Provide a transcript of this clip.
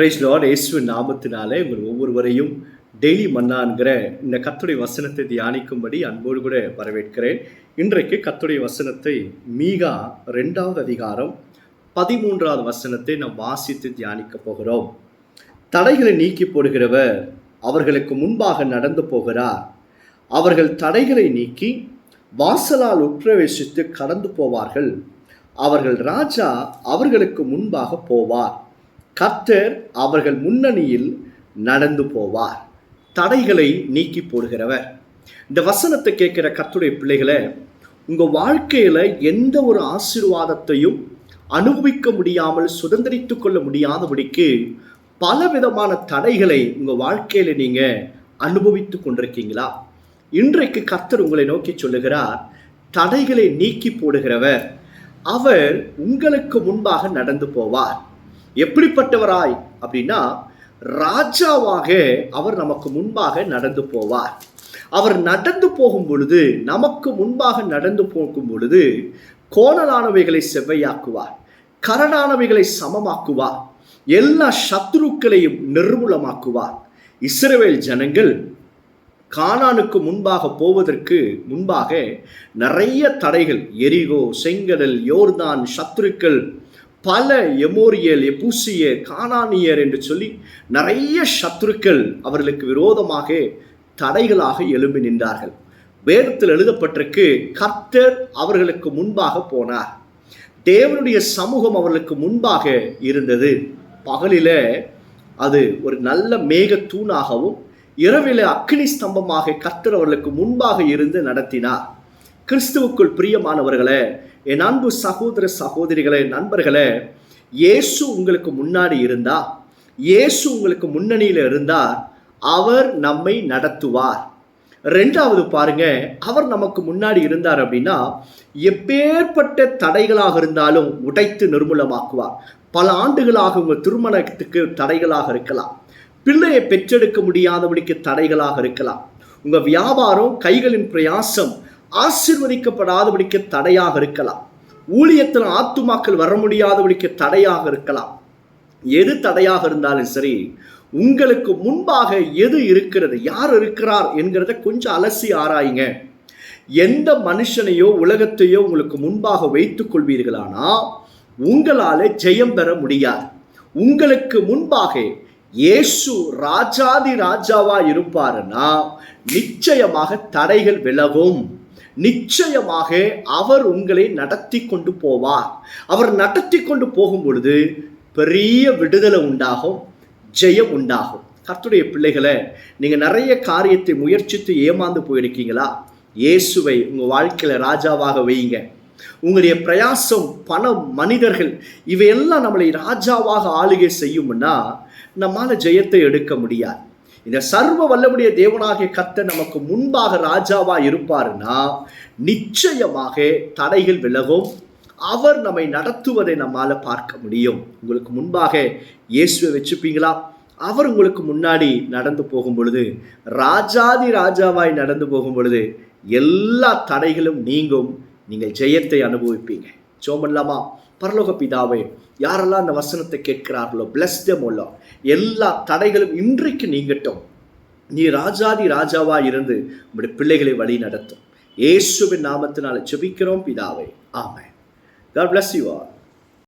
Price Lord. இயேசுவின் நாமத்தினாலே உங்கள் ஒவ்வொருவரையும் டெய்லி மன்னான்கிற இந்த கர்த்தருடைய வசனத்தை தியானிக்கும்படி அன்போடு கூட வரவேற்கிறேன். இன்றைக்கு கர்த்தருடைய வசனத்தை மீகா 2வது அதிகாரம் 13வது வசனத்தை நாம் வாசித்து தியானிக்க போகிறோம். தடைகளை நீக்கி போடுகிறவர் அவர்களுக்கு முன்பாக நடந்து போகிறார். அவர்கள் தடைகளை நீக்கி வாசலால் உட்பிரவேசித்து கடந்து போவார்கள். அவர்கள் ராஜா அவர்களுக்கு முன்பாக போவார். கர்த்தர் அவர்கள் முன்னணியில் நடந்து போவார். தடைகளை நீக்கி போடுகிறவர். இந்த வசனத்தை கேட்கிற கர்த்தருடைய பிள்ளைகளை, உங்கள் வாழ்க்கையில் எந்த ஒரு ஆசீர்வாதத்தையும் அனுபவிக்க முடியாமல் சுதந்திரித்து கொள்ள முடியாதபடிக்கு பலவிதமான தடைகளை உங்கள் வாழ்க்கையில் நீங்கள் அனுபவித்து கொண்டிருக்கீங்களா? இன்றைக்கு கர்த்தர் உங்களை நோக்கி சொல்லுகிறார், தடைகளை நீக்கி போடுகிறவர் அவர் உங்களுக்கு முன்பாக நடந்து போவார். எப்படிப்பட்டவராய் அப்படின்னா, ராஜாவாக அவர் நமக்கு முன்பாக நடந்து போவார். அவர் நடந்து போகும் பொழுது, நமக்கு முன்பாக நடந்து போகும் பொழுது கோணலானவைகளை செவ்வையாக்குவார், கரடானவைகளை சமமாக்குவார், எல்லா சத்துருக்களையும் நிர்மூலமாக்குவார். இஸ்ரவேல் ஜனங்கள் கானானுக்கு முன்பாக போவதற்கு முன்பாக நிறைய தடைகள், எரிகோ, செங்கடல், யோர்தான், சத்துருக்கள், பல எமோரியல், எபூசியர், கானானியர் என்று சொல்லி நிறைய சத்துருக்கள் அவர்களுக்கு விரோதமாக தடைகளாக எழும்பி நின்றார்கள். வேதத்தில் எழுதப்பட்டிருக்கு, கர்த்தர் அவர்களுக்கு முன்பாக போனார். தேவனுடைய சமூகம் அவர்களுக்கு முன்பாக இருந்தது. பகலில் அது ஒரு நல்ல மேக தூணாகவும், இரவிலே அக்கினி ஸ்தம்பமாக கர்த்தர் அவர்களுக்கு முன்பாக இருந்து நடத்தினார். கிறிஸ்துவுக்குள் பிரியமானவர்களே, என் அன்பு சகோதர சகோதரிகளே, நண்பர்களே, இயேசு உங்களுக்கு முன்னாடி இருந்தா, இயேசு உங்களுக்கு முன்னணியில் இருந்தார், அவர் நம்மை நடத்துவார். ரெண்டாவது பாருங்க, அவர் நமக்கு முன்னாடி இருந்தார் அப்படின்னா எப்பேற்பட்ட தடைகளாக இருந்தாலும் உடைத்து நிர்மூலமாக்குவார். பல ஆண்டுகளாக உங்கள் திருமணத்துக்கு தடைகளாக இருக்கலாம், பிள்ளையை பெற்றெடுக்க முடியாதபடிக்கு தடைகளாக இருக்கலாம், உங்கள் வியாபாரம் கைகளின் பிரயாசம் ஆசீர்வதிக்கப்படாதபடிக்கு தடையாக இருக்கலாம், ஊழியத்தில் ஆத்துமாக்கள் வர முடியாதபடிக்கு தடையாக இருக்கலாம். எது தடையாக இருந்தாலும் சரி, உங்களுக்கு முன்பாக எது இருக்கிறது, யார் இருக்கிறார் என்கிறத கொஞ்சம் அலசி ஆராயுங்க. எந்த மனுஷனையோ உலகத்தையோ உங்களுக்கு முன்பாக வைத்துக் கொள்வீர்களானா உங்களால் ஜெயம் பெற முடியாது. உங்களுக்கு முன்பாக இயேசு ராஜாதி ராஜாவா இருப்பாருன்னா நிச்சயமாக தடைகள் விலகும். நிச்சயமாக அவர் உங்களை நடத்தி கொண்டு போவார். அவர் நடத்தி கொண்டு போகும் பொழுது பெரிய விடுதலை உண்டாகும், ஜெயம் உண்டாகும். கர்த்தருடைய பிள்ளைகளை, நீங்கள் நிறைய காரியத்தை முயற்சித்து ஏமாந்து போயிருக்கீங்களா? இயேசுவை உங்கள் வாழ்க்கையில் ராஜாவாக வையுங்க. உங்களுடைய பிரயாசம், பணம், மனிதர்கள் இவையெல்லாம் நம்மளை ராஜாவாக ஆளுகை செய்யும்னா நம்மால் ஜெயத்தை எடுக்க முடியாது. இந்த சர்வ வல்லமுடைய தேவனாகிய கர்த்தர் நமக்கு முன்பாக ராஜாவா இருப்பாருன்னா நிச்சயமாக தடைகள் விலகும். அவர் நம்மை நடத்துவதை நம்மால பார்க்க முடியும். உங்களுக்கு முன்பாக இயேசுவை வச்சுப்பீங்களா? அவர் உங்களுக்கு முன்னாடி நடந்து போகும் பொழுது, ராஜாதி ராஜாவாய் நடந்து போகும் பொழுது எல்லா தடைகளும் நீங்கும், நீங்கள் ஜெயத்தை அனுபவிப்பீங்க. ஜெபம். பரலோக பிதாவே, யாரெல்லாம் அந்த வசனத்தை கேட்கிறார்களோ bless them O Lord. எல்லா தடைகளும் இன்றைக்கு நீங்கட்டும். நீ ராஜாதி ராஜாவா இருந்து உங்களுடைய பிள்ளைகளை வழி நடத்தும். இயேசுவின் நாமத்தினால ஜெபிக்கிறோம் பிதாவே, ஆமென். God bless you all.